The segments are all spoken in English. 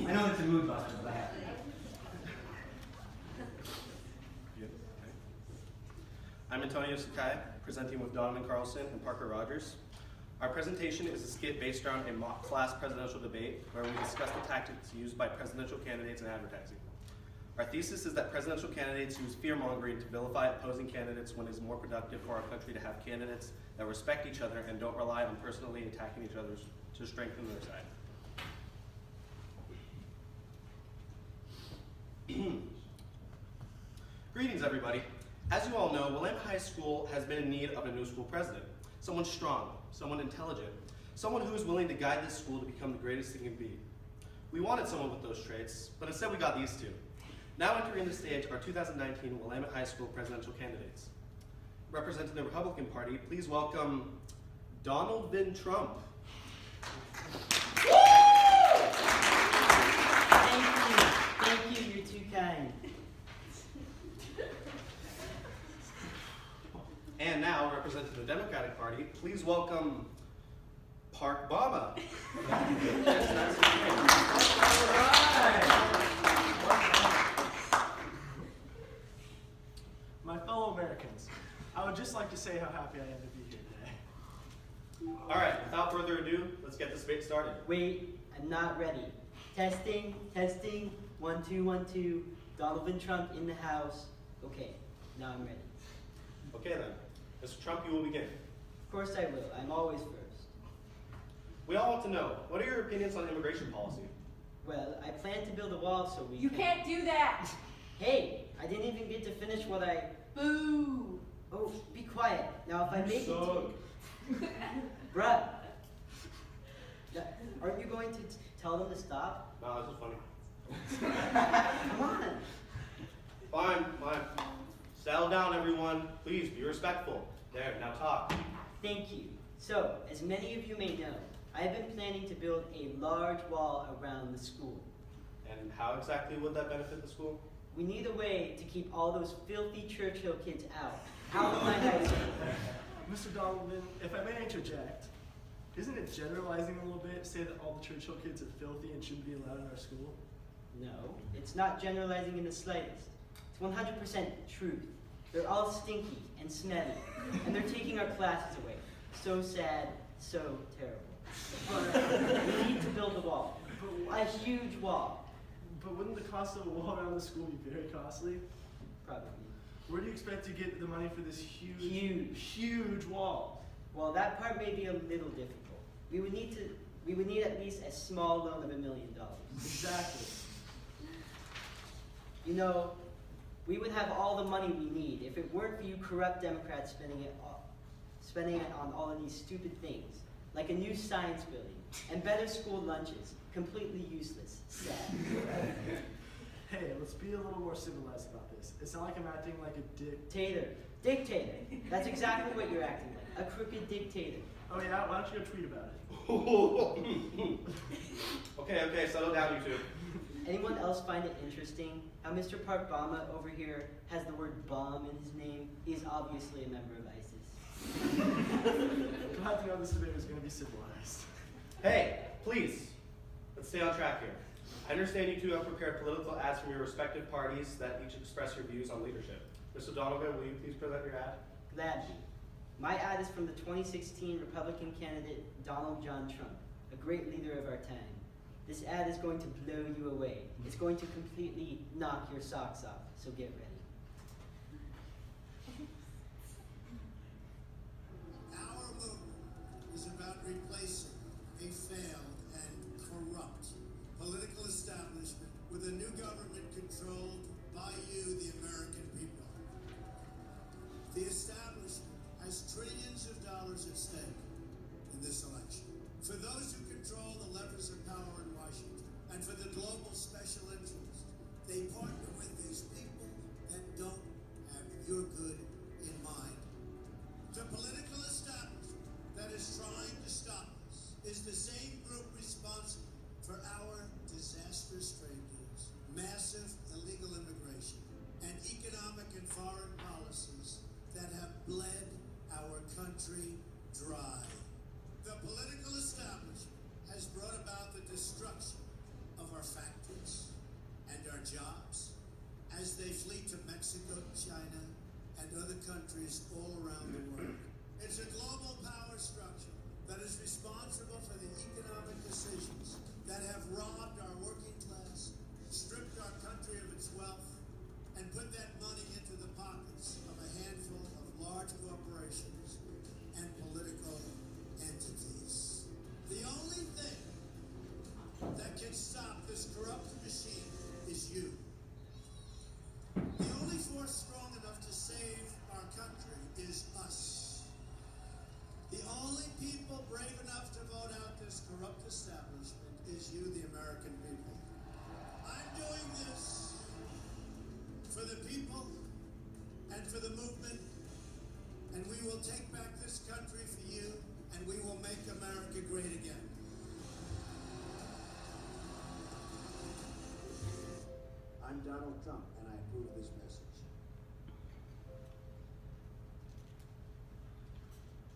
I know it's a mood buster, but I have to. I'm Antonio Sakai, presenting with Donavan Carlson and Parker Rogers. Our presentation is a skit based around a mock class presidential debate where we discuss the tactics used by presidential candidates in advertising. Our thesis is that presidential candidates use fear-mongering to vilify opposing candidates when it is more productive for our country to have candidates that respect each other and don't rely on personally attacking each other to strengthen their side. Greetings, everybody. As you all know, Willamette High School has been in need of a new school president. Someone strong, someone intelligent, someone who is willing to guide this school to become the greatest it can be. We wanted someone with those traits, but instead we got these two. Now entering the stage are 2019 Willamette High School presidential candidates. Representing the Republican Party, please welcome Donaldvan Trump. Thank you, you're too kind. And now, representing the Democratic Party, please welcome Parkbama. My fellow Americans, I would just like to say how happy I am to be here today. All right, without further ado, let's get this debate started. Wait, I'm not ready. Testing, testing, 1, 2, 1, 2. Donaldvan Trump in the house. Okay, now I'm ready. Okay then, Mr. Trump, you will begin. Of course I will. I'm always first. We all want to know, what are your opinions on immigration policy? Well, I plan to build a wall so we You can... can't do that! Hey, I didn't even get to finish what I... Boo! Oh, be quiet. Now if I make suck. it... Bruh. Aren't you going to tell them to stop? No, this is funny. Come on. Fine, fine. Settle down, everyone. Please, be respectful. There, now talk. Thank you. So, as many of you may know, I have been planning to build a large wall around the school. And how exactly would that benefit the school? We need a way to keep all those filthy Churchill kids out of my high school. Mr. Donovan, if I may interject, isn't it generalizing a little bit to say that all the Churchill kids are filthy and shouldn't be allowed in our school? No, it's not generalizing in the slightest. It's 100% truth. They're all stinky and smelly, and they're taking our classes away. So sad, so terrible. But we need to build a wall, a huge wall. But wouldn't the cost of a wall around the school be very costly? Probably. Where do you expect to get the money for this huge wall? Well, that part may be a little difficult. We would need at least a small loan of $1 million. Exactly. You know, we would have all the money we need if it weren't for you corrupt Democrats spending it on all of these stupid things, like a new science building and better school lunches. Completely useless. Sad. Hey, let's be a little more civilized about this. It's not like I'm acting like a Dictator. That's exactly what you're acting like. A crooked dictator. Oh yeah? Why don't you go tweet about it? Okay, settle down, you two. Anyone else find it interesting how Mr. Parkbama over here has the word bomb in his name? He's obviously a member of ISIS. Glad to know this debate was going to be civilized. Hey, please, let's stay on track here. I understand you two have prepared political ads from your respective parties that each express your views on leadership. Mr. Donovan, will you please present your ad? Gladly. My ad is from the 2016 Republican candidate Donald John Trump, a great leader of our time. This ad is going to blow you away. It's going to completely knock your socks off, so get ready. Our movement is about replacing a failed and corrupt political establishment with a new government controlled by you, the American people. The establishment has trillions of dollars at stake in this election. For those who control the levers of power in Washington, and for the global special interests, they partner with these people that don't have your good in mind. The political establishment that is trying to stop us is the same group responsible for our disastrous trade deals, massive illegal immigration, and economic and foreign policies that have bled our country dry. The political establishment has brought about the destruction of our factories. countries all around the world. It's a global power structure that is responsible for the economic decisions that have robbed our working class, stripped our country of its wealth, and put that money into the pockets of a handful of large corporations and political entities. The only thing that can stop this corrupt machine is you. The only force strong enough to save our country is us. The only people brave enough to vote out this corrupt establishment is you, the American people. I'm doing this for the people and for the movement, and we will take back this country for you, and we will make America great again. I'm Donald Trump, and I approve this message.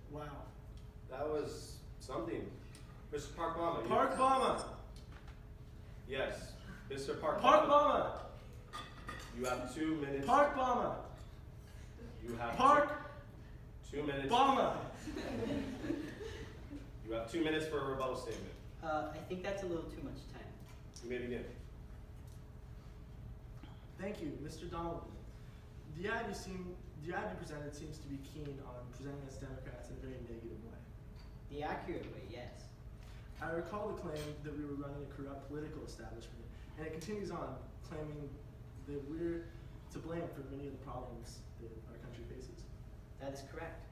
Wow. That was something. Mr. Parkbama. Parkbama! Yes, Mr. Parkbama. Parkbama! You have 2 minutes. Parkbama! You have Park! 2 minutes. Bama! You have 2 minutes for a rebuttal statement. I think that's a little too much time. You may begin. Thank you, Mr. Donaldvan. The ad you presented seems to be keen on presenting us Democrats in a very negative way. The accurate way, yes. I recall the claim that we were running a corrupt political establishment, and it continues on, claiming that we're to blame for many of the problems that our country faces. That is correct.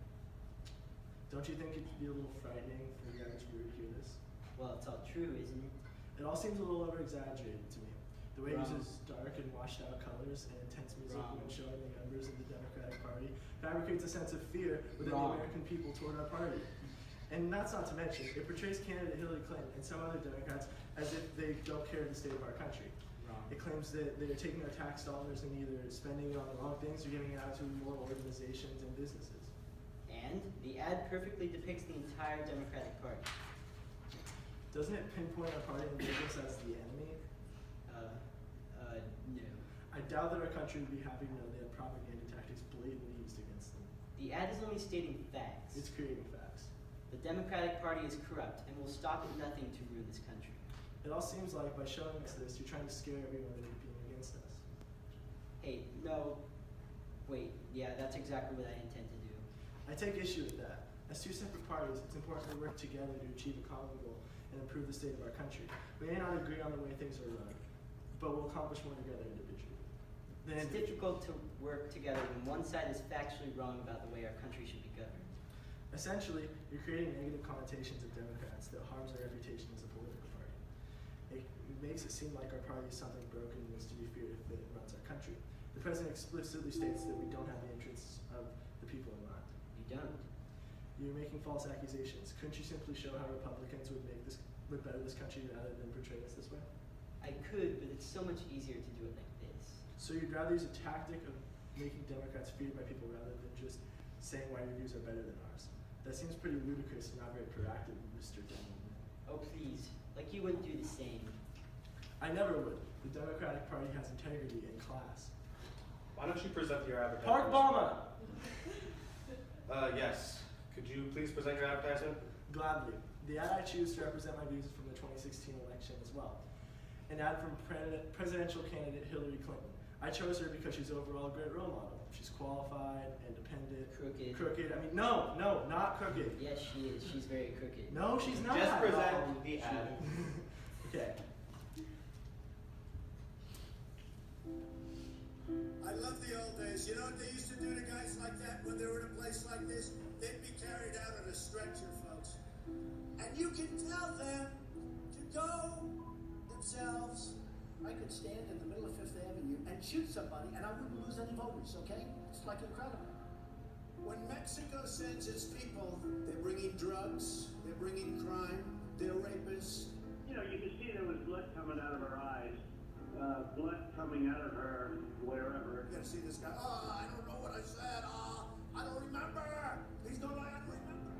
Don't you think it'd be a little frightening for the average viewer to hear this? Well, it's all true, isn't it? It all seems a little over-exaggerated to me. The way it Wrong. uses dark and washed-out colors and intense music Wrong. when showing the members of the Democratic Party fabricates a sense of fear within Wrong. the American people toward our party. And that's not to mention, it portrays candidate Hillary Clinton and some other Democrats as if they don't care the state of our country. Wrong. It claims that they're taking our tax dollars and either spending it on the wrong things or giving it out to more organizations and businesses. And the ad perfectly depicts the entire Democratic Party. Doesn't it pinpoint our party and business as the enemy? No. I doubt that our country would be happy to know they have propaganda tactics blatantly used against them. The ad is only stating facts. It's creating facts. The Democratic Party is corrupt and will stop at nothing to ruin this country. It all seems like by showing us this, you're trying to scare everyone into being against us. Hey, no. Wait, yeah, that's exactly what I intend to do. I take issue with that. As two separate parties, it's important to work together to achieve a common goal and improve the state of our country. We may not agree on the way things are run, but we'll accomplish more together individually. It's difficult to work together when one side is factually wrong about the way our country should be governed. Essentially, you're creating negative connotations of Democrats that harms our reputation as a political party. It makes it seem like our party is something broken and is to be feared if it runs our country. The president explicitly states that we don't have the interests of the people in mind. You don't. You're making false accusations. Couldn't you simply show how Republicans would better this country rather than portray us this way? I could, but it's so much easier to do it like this. So you'd rather use a tactic of making Democrats feared by people rather than just saying why your views are better than ours. That seems pretty ludicrous and not very proactive, Mr. Donavan. Oh, please. Like you wouldn't do the same. I never would. The Democratic Party has integrity and class. Why don't you present your advertisement? Parkbama! Yes. Could you please present your advertisement? Gladly. The ad I choose to represent my views from the 2016 election as well. An ad from presidential candidate Hillary Clinton. I chose her because she's overall a great role model. She's qualified, independent, Crooked. I mean, no, not crooked. Yes, she is. She's very crooked. No, she's not. Just present the ad. Okay. I love the old days. You know what they used to do to guys like that when they were in a place like this? They'd be carried out on a stretcher, folks. And you can tell them to go themselves. I could stand in the middle of Fifth Avenue and shoot somebody and I wouldn't lose any voters, okay? It's like incredible. When Mexico sends its people, they're bringing drugs, they're bringing crime, they're rapists. You know, you could see there was blood coming out of her eyes, blood coming out of her wherever. You gotta see this guy. Oh, I don't know what I said. Oh, I don't remember. Please don't lie, I don't remember.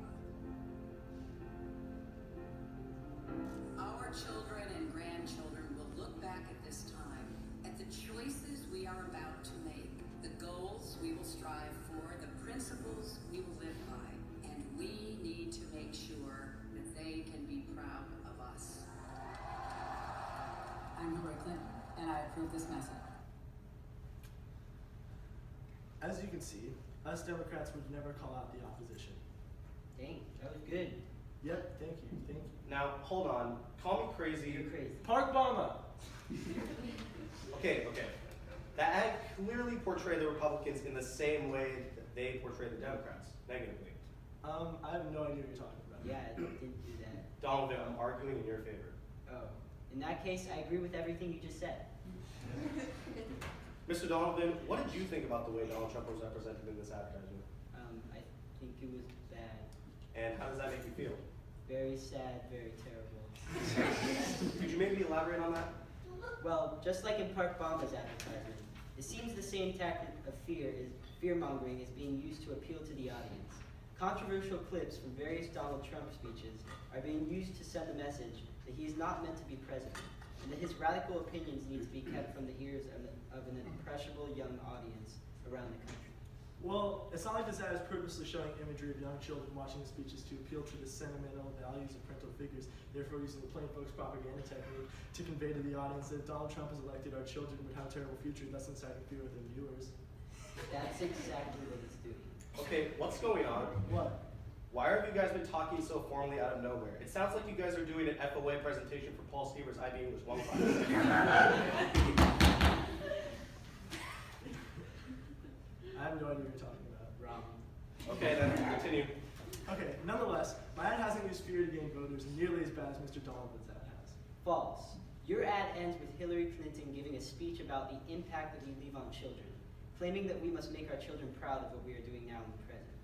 Our children and grandchildren will look back at this time, at the choices we are about to make, the goals we will strive for, the principles we will live by, and we need to make sure that they can be proud of us. I'm Hillary Clinton, and I approve this message. As you can see, us Democrats would never call out the opposition. Dang, that was good. Yep, thank you, thank you. Now, hold on. Call me crazy. You're crazy. Parkbama! Okay. That ad clearly portrayed the Republicans in the same way that they portray the Democrats, negatively. I have no idea what you're talking about. Yeah, it didn't do that. Donovan, I'm arguing in your favor. Oh, in that case, I agree with everything you just said. Mr. Donovan, what did you think about the way Donald Trump was represented in this advertisement? I think it was bad. And how does that make you feel? Very sad, very terrible. Could you maybe elaborate on that? Well, just like in Parkbama's advertisement, it seems the same tactic of fear-mongering is being used to appeal to the audience. Controversial clips from various Donald Trump speeches are being used to send the message that he is not meant to be president, and that his radical opinions need to be kept from the ears of an impressionable young audience around the country. Well, it's not like this ad is purposely showing imagery of young children watching the speeches to appeal to the sentimental values of parental figures, therefore using the plain folks propaganda technique to convey to the audience that if Donald Trump is elected, our children would have a terrible future, thus inciting fear with their viewers. That's exactly what it's doing. Okay, what's going on? What? Why have you guys been talking so formally out of nowhere? It sounds like you guys are doing an FOA presentation for Paul Stevers IB English 1 class. I have no idea what you're talking about. Wrong. Okay, then continue. Okay, nonetheless, my ad hasn't used fear to gain voters nearly as bad as Mr. Donaldvan's ad has. False. Your ad ends with Hillary Clinton giving a speech about the impact that we leave on children, claiming that we must make our children proud of what we are doing now in the present.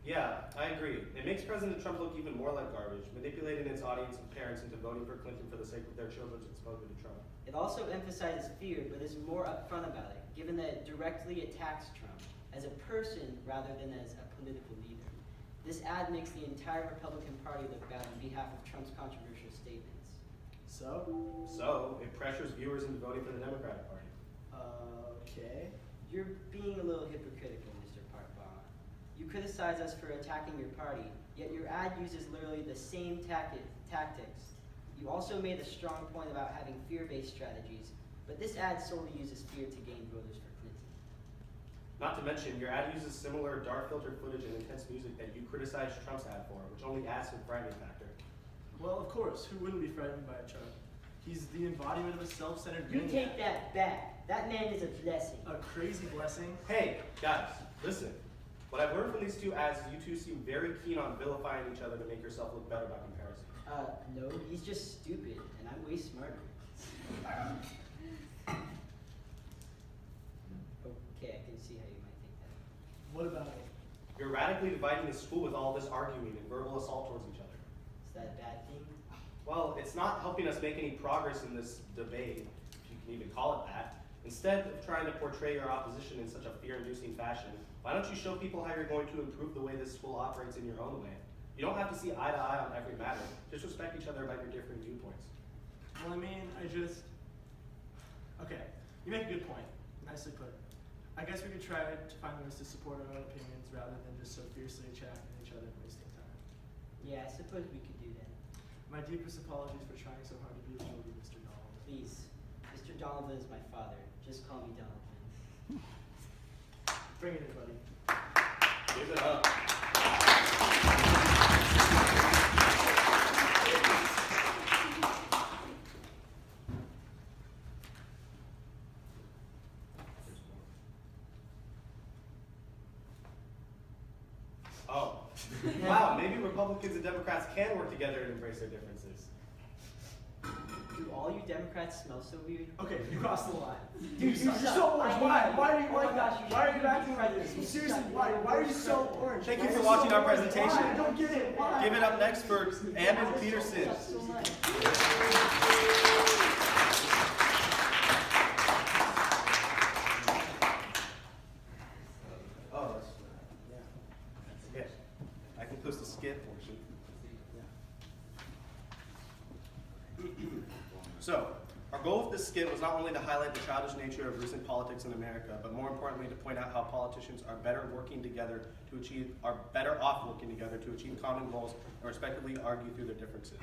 Yeah, I agree. It makes President Trump look even more like garbage, manipulating its audience of parents into voting for Clinton for the sake of their children's exposure to Trump. It also emphasizes fear, but is more upfront about it, given that it directly attacks Trump as a person rather than as a political leader. This ad makes the entire Republican Party look bad on behalf of Trump's controversial statements. So, it pressures viewers into voting for the Democratic Party. Okay. You're being a little hypocritical, Mr. Parkbama. You criticize us for attacking your party, yet your ad uses literally the same tactics. You also made a strong point about having fear-based strategies, but this ad solely uses fear to gain voters for Clinton. Not to mention, your ad uses similar dark filtered footage and intense music that you criticized Trump's ad for, which only adds to the frightening factor. Well, of course, who wouldn't be frightened by a Trump? He's the embodiment of a self-centered You maniac. take that back. That man is a blessing. A crazy blessing. Hey, guys, listen. What I've learned from these two ads is you two seem very keen on vilifying each other to make yourself look better by comparison. No, he's just stupid, and I'm way smarter. Okay, I can see how you might think that. What about it? You're radically dividing the school with all this arguing and verbal assault towards each other. Is that a bad thing? Well, it's not helping us make any progress in this debate, if you can even call it that. Instead of trying to portray your opposition in such a fear-inducing fashion, why don't you show people how you're going to improve the way this school operates in your own way? You don't have to see eye to eye on every matter. Just respect each other about your different viewpoints. Well, I mean, okay, you make a good point. Nicely put. I guess we could try to find ways to support our own opinions rather than just so fiercely attacking each other and wasting time. Yeah, I suppose we could do that. My deepest apologies for trying so hard to be a movie, Mr. Donaldvan. Please, Mr. Donaldvan is my father. Just call me Donaldvan. Bring it in, buddy. Give it up. Oh. Wow, maybe Republicans and Democrats can work together and embrace their differences. Do all you Democrats smell so weird? Okay, you crossed the line. Dude, you're you suck. so orange. Why? Why are you Oh my like gosh, that? you Why are should you acting be like this? so Seriously, disgusting. why are you so orange? Thank Why you are for so watching our orange? presentation. Why? I don't get it. Why? Give it up next for Ammon Peterson. Sucks so much. Oh, that's, yeah. I can post a skit portion. So, Our goal with this skit was not only to highlight the childish nature of recent politics in America, but more importantly to point out how politicians are better off working together to achieve common goals and respectively argue through their differences.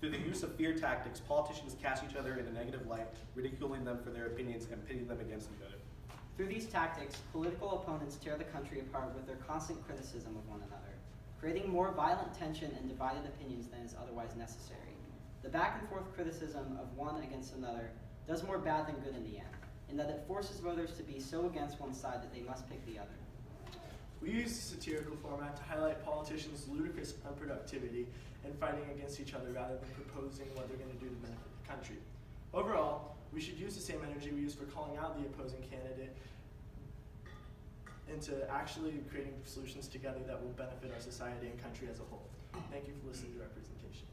Through the use of fear tactics, politicians cast each other in a negative light, ridiculing them for their opinions and pitting them against each other. Through these tactics, political opponents tear the country apart with their constant criticism of one another, creating more violent tension and divided opinions than is otherwise necessary. The back and forth criticism of one against another does more bad than good in the end, in that it forces voters to be so against one side that they must pick the other. We use the satirical format to highlight politicians' ludicrous unproductivity and fighting against each other rather than proposing what they're going to do to benefit the country. Overall, we should use the same energy we use for calling out the opposing candidate into actually creating solutions together that will benefit our society and country as a whole. Thank you for listening to our presentation.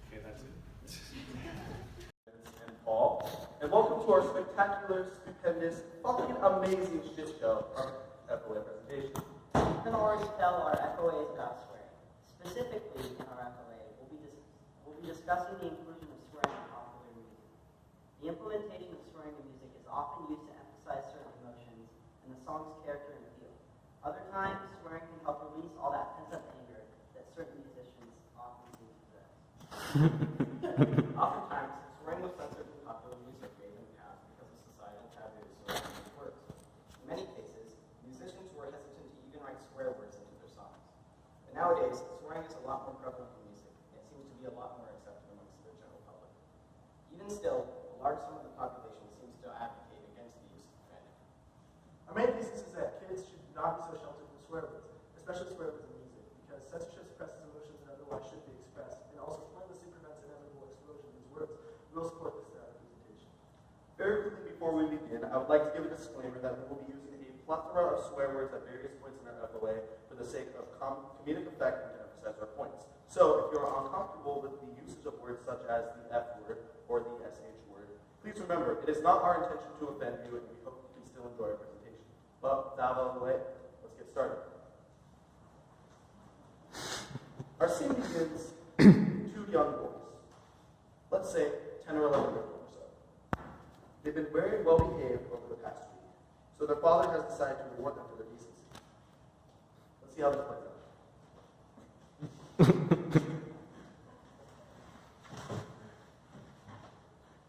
Okay, that's it. And Paul, and welcome to our spectacular, stupendous, fucking amazing shit show, our FOA Presentations. You can already tell our FOA is about swearing. Specifically, in our FOA, we'll be discussing the inclusion of swearing in popular music. The implementation of swearing in music is often used to emphasize certain emotions and the song's character and feel. Other times, swearing can help release all that pent-up anger that certain musicians often seem to possess. Oftentimes, swearing was censored in popular music made in the past because of societal taboos surrounding these words. In many cases, musicians were hesitant to even write swear words into their songs. But nowadays, swearing is a lot more prevalent in music, and it seems to be a lot more accepted amongst the general public. Even still, a large sum of the population seems to advocate against the use of profanity. Our main thesis is that kids should not be so sheltered from swear words, especially swear words in music, because censorship suppresses emotions that otherwise should be expressed, and also pointlessly prevents inevitable explosion of these words. We will support this throughout our presentation. Very quickly before we begin, I would like to give a disclaimer that we will be using a plethora of swear words at various points in our FOA for the sake of comedic effect and to emphasize our points. So, if you are uncomfortable with the usage of words such as the F word or the SH word, please remember, it is not our intention to offend you, and we hope you can still enjoy our presentation. But, without out of the way, let's get started. Our scene begins with two young boys, let's say 10 or 11 years old or so. They've been very well behaved over the past week, so their father has decided to reward them for their decency. Let's see how this plays out.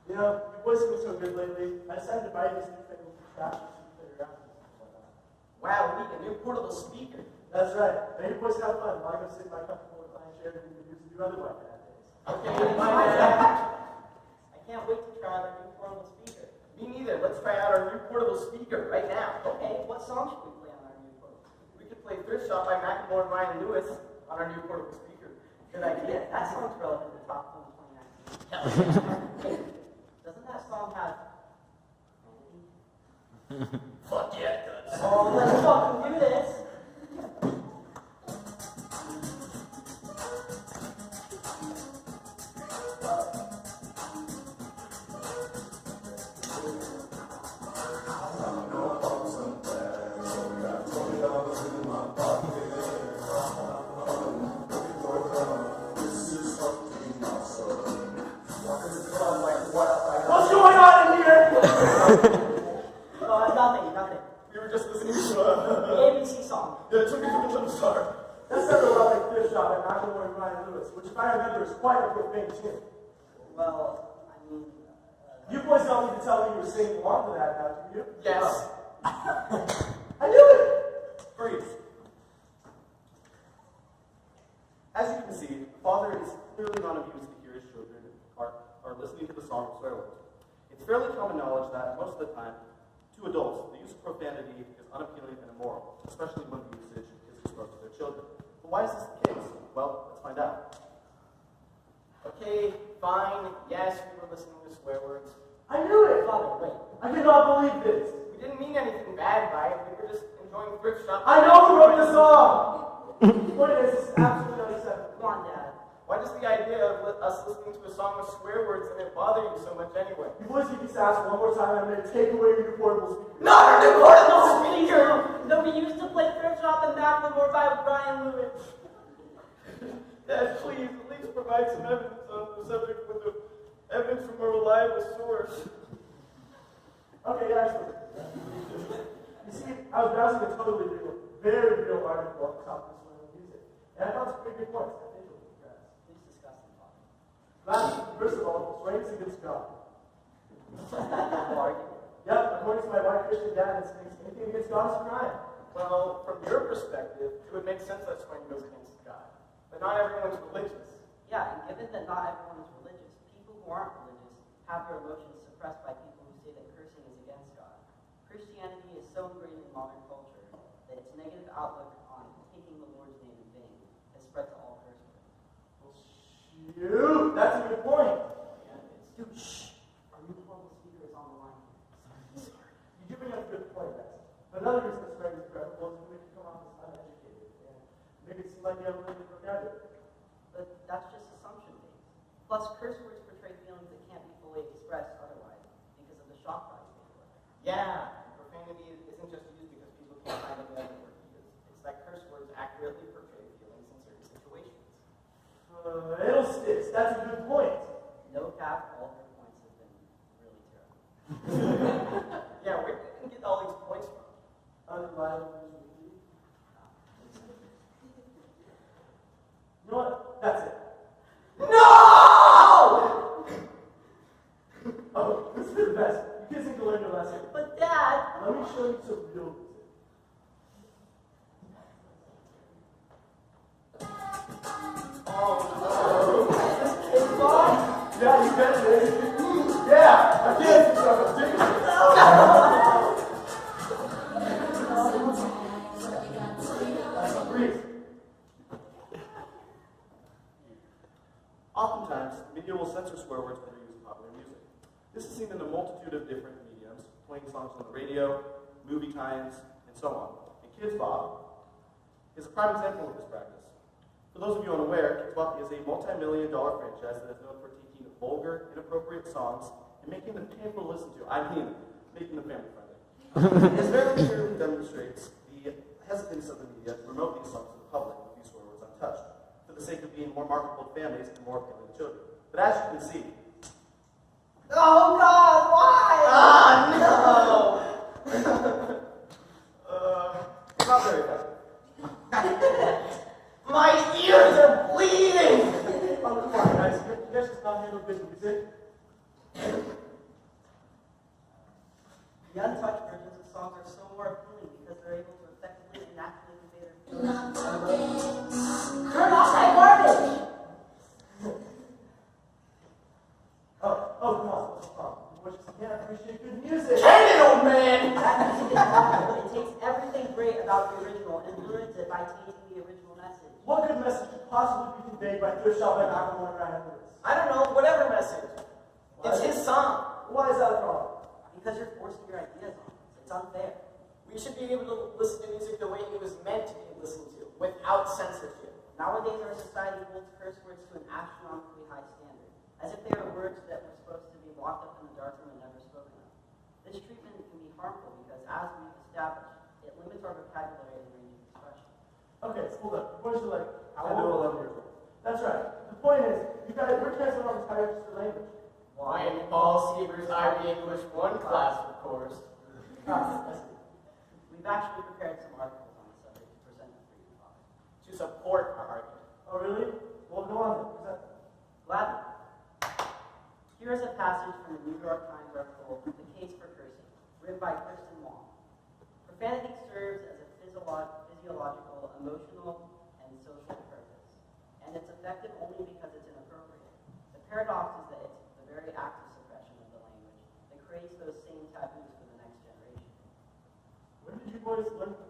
You know, your boys have been so good lately. I decided to buy you this new thing with the trash so you can play around with it and whatnot. Wow, we a new portable speaker. That's right. Now your boys have fun while I go sit in my comfortable reclining chair and do the do other like that days. Okay, I can't wait to try out our new portable speaker. me neither. Let's try out our new portable speaker right now. Okay, what song should we play on our new portable speaker? We could play Thrift Shop by Macklemore and Ryan Lewis on our new portable speaker. Good idea. That song's relevant to Top 2019. Doesn't that song have... Fuck yeah, it does. Oh, let's fucking do this. What's going on in here? Nothing. We were just listening to The ABC song. yeah, it took me to the little star. That sounded a lot like Thrift Shop and Macklemore and Ryan Lewis, which if I remember is quite a profane tune. Well, I mean... You boys don't need to tell me you were singing along to that now, do you? Yes. I knew it! Freeze. As you can see, the father is clearly not amused to hear his children are listening to the song of swear words. It's fairly common knowledge that most of the time, to adults, the use of profanity is unappealing and immoral, especially when the usage is exposed to their children. But why is this the case? Well, let's find out. Okay, fine. Yes, we were listening to swear words. I knew it! Father, wait. I cannot believe this! We didn't mean anything bad by it. We were just enjoying Thrift Shop. I know who wrote the song! What is this? Absolutely unacceptable. Come on, Dad. Why does the idea of us listening to a song with swear words in it bother you so much anyway? You boys keep this ass one more time, I'm going to take away your new portable speaker. Not our new portable speaker! No, we used to play Thrift Dad, please, at least provide some evidence on the subject with the evidence from a reliable source. Okay, actually. You see, I was browsing a totally real, very real article on the topic of swearing music. And I found some pretty good points. I think you'll be impressed. Please discuss the topic. First of all, swearing is against God. Argument. Yep, according to my white Christian dad, it's anything against God is a crime. Well, from your perspective, it would make sense that swearing goes against God. But not everyone's religious. Yeah, and given that not everyone is religious, people who aren't religious have their emotions suppressed by people who say that cursing is against God. Christianity is so ingrained in modern culture that its negative outlook on taking the Lord's name in vain has spread to all curse words. Well, shoot, that's a good point. Yeah, dude, shh! Our new portable speaker is on the line. Sorry. You do bring up a good point, Max. But another reason that swearing is preferable is to make you come off as uneducated and make it seem like you have a limited vocabulary. But that's just assumption-based. Plus, curse words portray feelings that can't be fully expressed otherwise because of the shock value they deliver. Yeah, profanity isn't just used because people can't find any other word to use. It's that curse words accurately portray feelings in certain situations. Fiddlesticks, that's a good point. No cap, all her points have been really terrible. Yeah, where did you get all these points from? Unreliable news review. You know what? That's it. No! Oh, this is the best. You kids need to learn your lesson. But Dad! Let me show you some real music. Oh, no. Is this kid song? Yeah, you bet it is. Yeah, I can't see something ridiculous. Breathe. Oftentimes, media will censor swear words that are used in popular music. This is seen in a multitude of different mediums, playing songs on the radio, movie tie-ins, and so on. And Kids Bop is a prime example of this practice. For those of you unaware, Kids Bop is a multi-million-dollar franchise that is known for taking vulgar, inappropriate songs and making them painful to listen to. I mean, making them family-friendly. This very clearly demonstrates the hesitance of the media to promote these songs to the public with these swear words untouched, for the sake of being more marketable to families and more appealing to children. But as you can see, Oh God, why? No! Not very bad. My ears are bleeding! Oh, come on, guys. You guys just not handle good music. The untouched versions of songs are so more appealing because they're able to effectively and naturally convey their feelings. Turn off that garbage! Oh, come on. What's the problem? You just can't appreciate good music. Turn it, old man! It takes everything great about the original and ruins it by tainting the original message. What good message could possibly be conveyed by Thrift Shop and Aquaman Ryan Lewis? I don't know, whatever message. It's his song. Why is that a problem? Because you're forcing your ideas on us. It's unfair. We should be able to listen to music the way it was meant to be listened to, without censorship. Nowadays, our society holds curse words to an astronomically high standard, as if they are words that were supposed to be locked up in the dark room and never spoken of. This treatment can be harmful because, as we've established, it limits our vocabulary and range of expression. Okay, hold up. The boys are like, I know 11 years old. That's right. The point is, we're canceling our entire language. Why in Paul Seaver's IB English 1 class, of course. We've actually prepared some articles on the subject to present for you, Father. To support our argument. Oh, really? Well, go on then. Present. Gladly. Here is a passage from the New York Times article, The Case for Cursing, written by Kristen Wong. Profanity serves as a physiological, emotional, and social purpose, and it's effective only because it's inappropriate. The paradox is that it's the very act of suppression of the language that creates those same taboos for the next generation. When did you boys learn to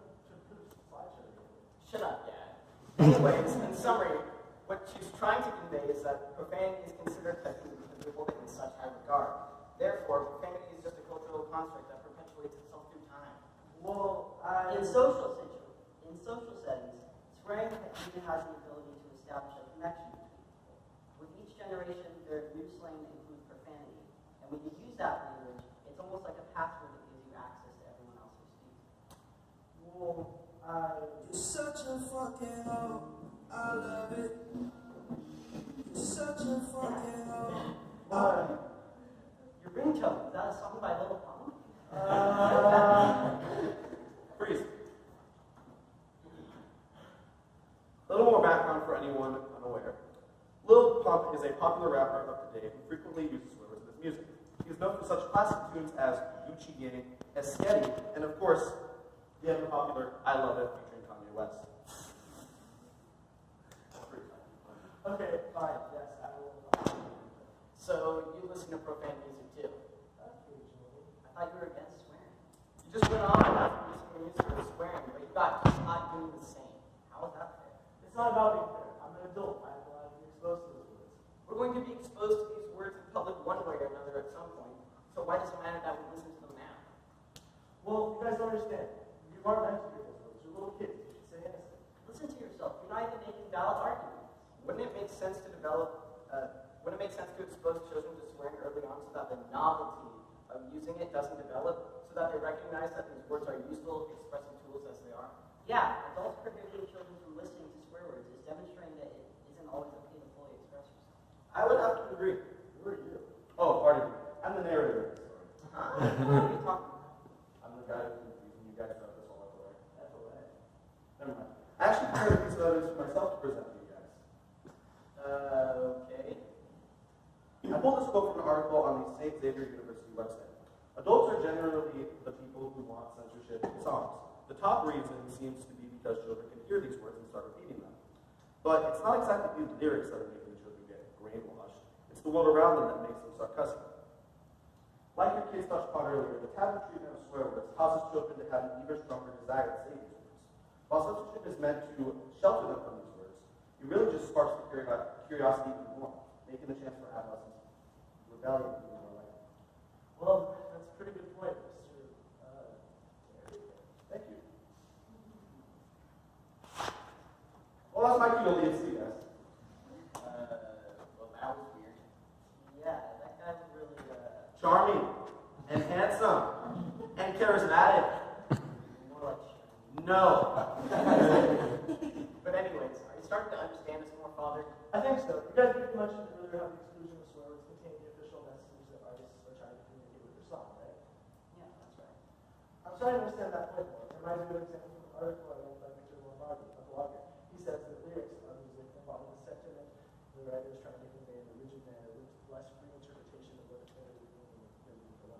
put a slideshow together? Shut up, Dad. Anyways, in summary, what she's trying to convey is that profanity is considered taboo because we hold it in such high regard. Therefore, profanity is just a cultural construct that perpetuates itself through time. Well, In social settings, swearing even has the ability to establish a connection between people. With each generation, their new slang includes profanity, and when you use that language, it's almost like a password that gives you access to everyone else who speaks. Well, You're such a fucking hoe. I love it. You're such a fucking hoe. Your ringtone, is that a song by Lil Pump? Freeze. A little more background for anyone unaware. Lil Pump is a popular rapper of today who frequently uses swear words in his music. He is known for such classic tunes as Gucci Gang, Esketti, and of course, the ever popular I Love It featuring Kanye West. Okay, fine, yes, I will. So you listen to profane music too? Occasionally. I thought you were against swearing. You just went on about listening to music and swearing, but you got caught doing the same. How is that fair? It's not about being fair. I'm an adult. I'm allowed to be exposed to those words. We're going to be exposed to these words in public one way or another at some point, so why does it matter that we listen to them now? Well, you guys don't understand. You aren't meant to hear those words. You're little kids. You should stay innocent. Listen to yourself. You're not even making valid arguments. Wouldn't it make sense to expose children to swearing early on so that the novelty of using it doesn't develop, so that they recognize that these words are useful expressive tools as they are? Yeah, adults prohibiting children from listening to swear words is demonstrating that it isn't always okay to fully express yourself. I would have to agree. Who are you? Oh, pardon me. I'm the narrator of the story. What are you talking about? I'm the guy who's confusing you guys about this all out the way. FOA. Never mind. I actually prepared a piece of evidence for myself to present to you guys. Okay. I pulled this quote from an article on the St. Xavier University website. Adults are generally the people who want censorship in songs. The top reason seems to be because children can hear these words and start repeating them. But it's not exactly the lyrics that are making the children get brainwashed. It's the world around them that makes them start cussing. Like your kids touched upon earlier, the taboo treatment of swear words causes children to have an even stronger desire to say these words. While censorship is meant to shelter them from these words, it really just sparks the curiosity even more, making the chance for adolescents rebellion even more likely. Well, that's a pretty good point, Mr. Thank you. Well, that's my cue to leave. See you guys. Well, that was weird. Yeah, that guy was really, Charming and handsome and charismatic. more like shit. No. But anyways, are you starting to understand this more, Father? I think so. You guys pretty much earlier how the exclusion of swear words contain the official message that artists are trying to communicate with their song, right? Yeah, that's right. I'm trying to understand that point more. It reminds me of an example from an article I read by Victor Lombardi, a blogger. He says that lyrics are music involving the sentiment the writer is trying to convey in a rigid manner with less free interpretation of what it's going to mean than below.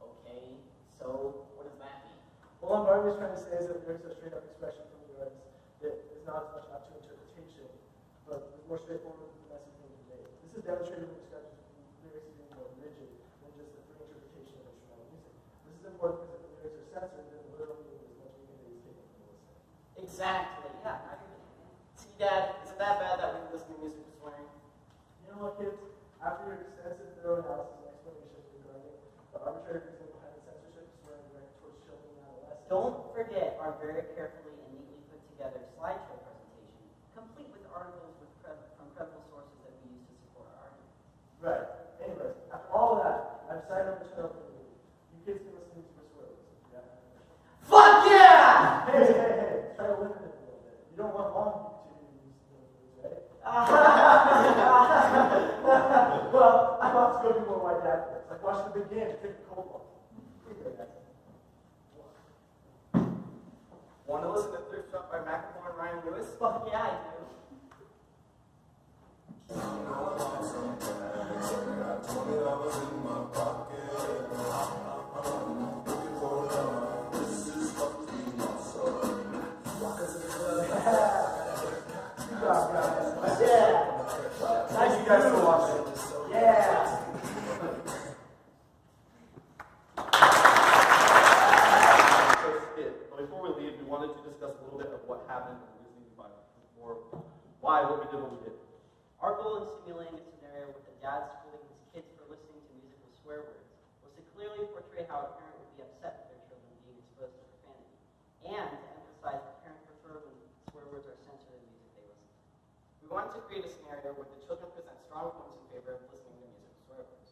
Okay, so what does that mean? What Lombardi is trying to say is that lyrics are straight up expression from the artist that is not as much up to interpretation, but is more straightforward with the message being conveyed. This is demonstrated when describes lyrics as being more rigid than just the free interpretation of instrumental music. This is important because if the lyrics are censored, then the literal meaning is much weaker than is taken from the listener. Exactly. Yeah, now you're getting it. See, Dad, is it that bad that we listen to music with swearing? You know what, kids? After your extensive thorough analysis and explanation regarding the arbitrary reason behind the censorship of swearing directed towards children and adolescents, Don't forget our very carefully and neatly put together slideshow presentation, complete with articles from credible sources that we use to support our argument. right. Anyways, after all of that, I've decided on the channel for you. You kids can listen to for swear words. Yeah. Fuck yeah! Hey. Try to limit it a little bit. You don't want long to use those words, right? Well, I'm about to go do more white dad things. Like watch the big game and take a cold one. Want to listen to Thrift Shop by Macklemore and Ryan Lewis? Fuck yeah, I do. Good job, guys. Yeah. Thank you guys for watching. Yeah. But before we leave, we wanted to discuss a little bit of what happened in the Disney environment, or why what we did what we did. Our goal in simulating a scenario with a dad schooling his kids for listening to music with swear words was to clearly portray how a parent would be upset with their children being exposed to profanity, and to emphasize that parents prefer when swear words are censored in music they listen to. We wanted to create a scenario where the children present strong points in favor of listening to music with swear words.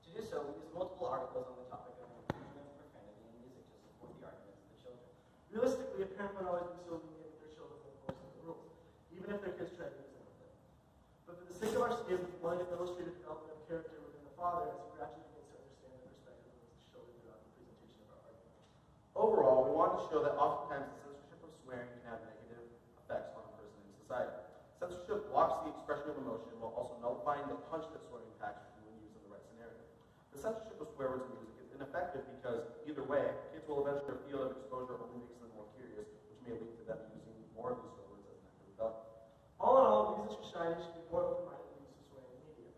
To do so, we used multiple articles on the topic of inclusion of profanity in music to support the arguments of the children. Realistically, a parent would always be so lenient with their children for enforcing the rules. Even even if their kids try to use them with it. But for the sake of our students, we wanted to illustrate the development of character within the father as he gradually begins to understand the perspective of his children throughout the presentation of our argument. Overall, we wanted to show that oftentimes the censorship of swearing can have negative effects on a person in society. Censorship blocks the expression of emotion while also nullifying the punch that swearing packs when used in the right scenario. The censorship of swear words in music is ineffective because, either way, kids will eventually feel that exposure only makes them more curious, which may lead to them using more of these swear words as an act of rebellion. All in all, music society should be more open-minded in the use of swearing in media.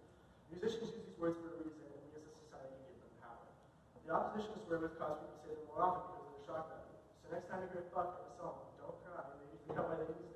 Musicians use these words for a reason, and we as a society give them power. The opposition to swear words causes people to say them more often because of their shock value. So next time you hear fuck in a song, don't cry, maybe think about why they use